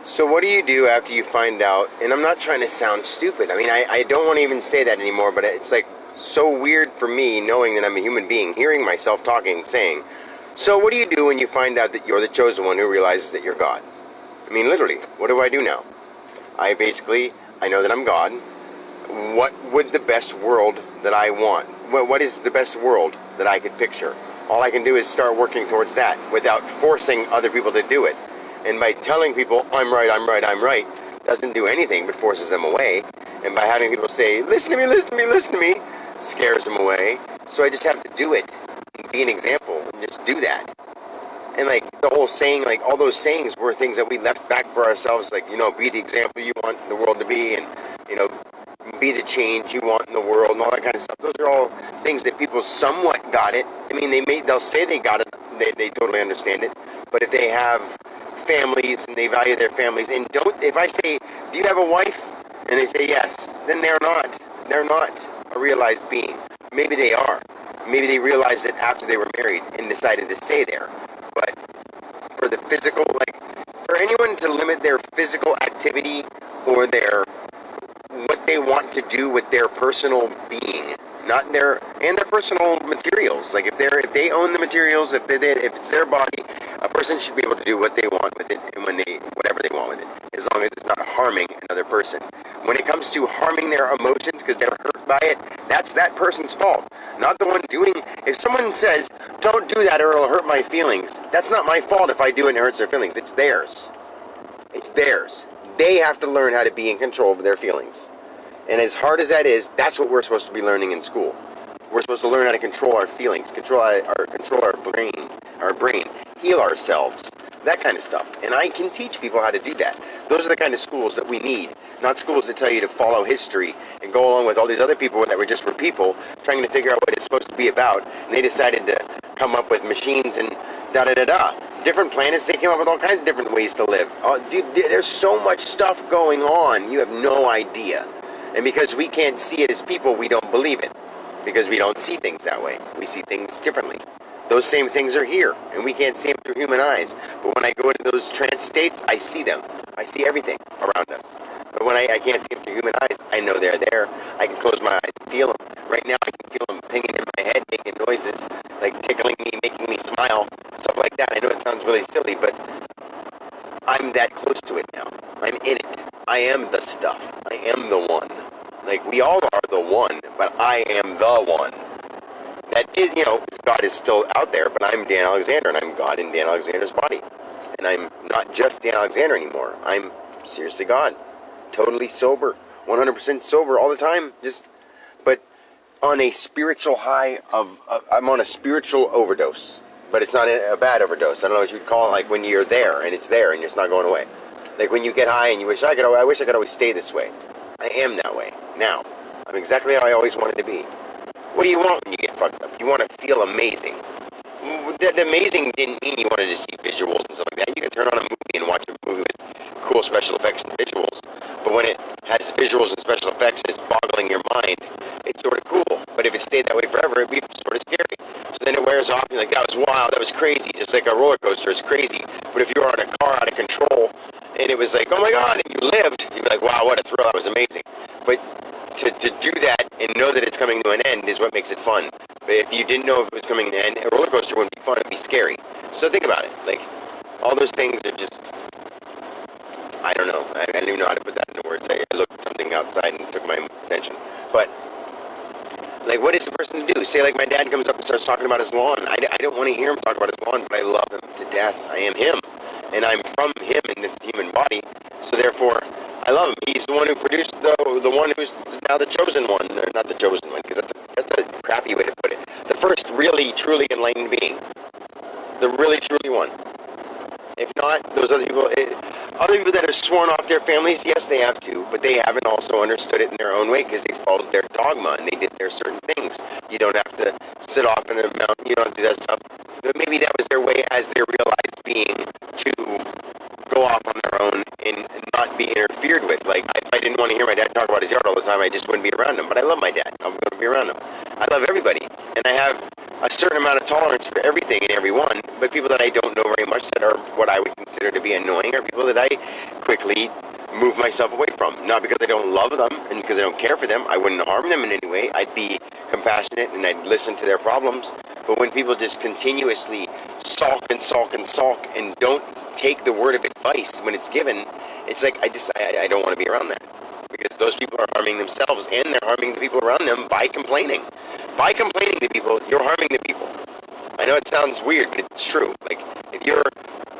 So what do you do after you find out, and I'm not trying to sound stupid, I mean, I don't want to even say that anymore, but it's like so weird for me knowing that I'm a human being, hearing myself talking, saying, so what do you do when you find out that you're the chosen one who realizes that you're God? I mean, literally, what do I do now? I know that I'm God. What would the best world that I want? What is the best world that I could picture? All I can do is start working towards that without forcing other people to do it. And by telling people, I'm right, I'm right, I'm right, doesn't do anything but forces them away. And by having people say, listen to me, listen to me, listen to me, scares them away. So I just have to do it and be an example and just do that. And like the whole saying, like all those sayings were things that we left back for ourselves, like, be the example you want the world to be, and, be the change you want in the world, and all that kind of stuff. Those are all things that people somewhat got it. I mean, they'll say they got it, they totally understand it. But if they have families and they value their families, and if I say, do you have a wife? And they say yes, then they're not a realized being. Maybe they are. Maybe they realized it after they were married and decided to stay there. But for the physical, for anyone to limit their physical activity or what they want to do with their personal being, not their personal materials. Like if they own the materials, if it's their body, a person should be able to do what they want with it and whatever they want with it, as long as it's not harming another person. When it comes to harming their emotions because they're hurt by it, that's that person's fault, not the one doing. If someone says, "Don't do that or it'll hurt my feelings," that's not my fault if I do it and it hurts their feelings. It's theirs. It's theirs. They have to learn how to be in control of their feelings. And as hard as that is, that's what we're supposed to be learning in school. We're supposed to learn how to control our feelings, control our brain, heal ourselves, that kind of stuff. And I can teach people how to do that. Those are the kind of schools that we need, not schools that tell you to follow history and go along with all these other people that were people trying to figure out what it's supposed to be about. And they decided to come up with machines and da-da-da-da. Different planets, they came up with all kinds of different ways to live. Dude, there's so much stuff going on, you have no idea. And because we can't see it as people, we don't believe it. Because we don't see things that way. We see things differently. Those same things are here, and we can't see them through human eyes. But when I go into those trance states, I see them. I see everything around us. But when I can't see them through human eyes, I know they're there. I can close my eyes and feel them. Right now, I can feel them pinging in my head, making noises, like tickling me, making me smile, stuff like that. I know it sounds really silly, but I'm that close to it now. I'm in it. I am the stuff. I am the one. Like, we all are the one, but I am the one. That is, God is still out there, but I'm Dan Alexander, and I'm God in Dan Alexander's body. And I'm not just Dan Alexander anymore. I'm seriously God. Totally sober. 100% sober all the time. But on a spiritual high I'm on a spiritual overdose. But it's not a bad overdose. I don't know what you would call it, like when you're there, and it's there, and it's not going away. Like when you get high and you wish I could always stay this way. I am that way. Now, I'm exactly how I always wanted to be. What do you want when you get fucked up? You want to feel amazing. The amazing didn't mean you wanted to see visuals and stuff like that. You can turn on a movie and watch a movie with cool special effects and visuals. But when it has visuals and special effects and it's boggling your mind, it's sort of cool. But if it stayed that way forever, it'd be sort of scary. So then it wears off and you're like, that was wild, that was crazy. Just like a roller coaster, it's crazy. But if you were on a car out of control and it was like, oh my God, and you lived, you'd be like, wow, what a thrill, that was amazing. But to do that and know that it's coming to an end is what makes it fun. But if you didn't know if it was coming to an end, a roller coaster wouldn't be fun, it'd be scary. So think about it. Like, all those things are just, I don't know. I don't even know how to put that into words. I looked at something outside and took my attention. But, like, what is the person to do? Say, like, my dad comes up and starts talking about his lawn. I don't want to hear him talk about his lawn, but I love him to death. I am him. And I'm from him in this human body. So therefore, I love him. He's the one who produced the one who's now the chosen one. Or not the chosen one, because that's a crappy way to put it. The first really, truly enlightened being. The really, truly one. If not, those other people that have sworn off their families, yes, they have to, but they haven't also understood it in their own way because they followed their dogma and they did their certain things. You don't have to sit off in a mountain, you don't have to do that stuff. But maybe that was their way as their realized being to go off on their own and not be interfered with. Like, if I didn't want to hear my dad talk about his yard all the time, I just wouldn't be around him. But I love my dad. I'm going to be around him. I love everybody. And I have a certain amount of tolerance for everything and everyone, but people that I don't know very much that are what I would consider to be annoying are people that I quickly move myself away from. Not because I don't love them and because I don't care for them. I wouldn't harm them in any way. I'd be compassionate and I'd listen to their problems. But when people just continuously sulk and sulk and sulk and don't take the word of advice when it's given, it's like I don't want to be around that. Because those people are harming themselves and they're harming the people around them by complaining. By complaining to people, you're harming the people. I know it sounds weird, but it's true. Like, if you're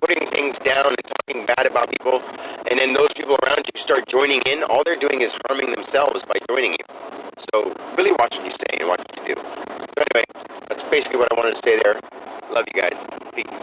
putting things down and talking bad about people, and then those people around you start joining in, all they're doing is harming themselves by joining you. So, really watch what you say and watch what you do. So anyway, that's basically what I wanted to say there. Love you guys. Peace.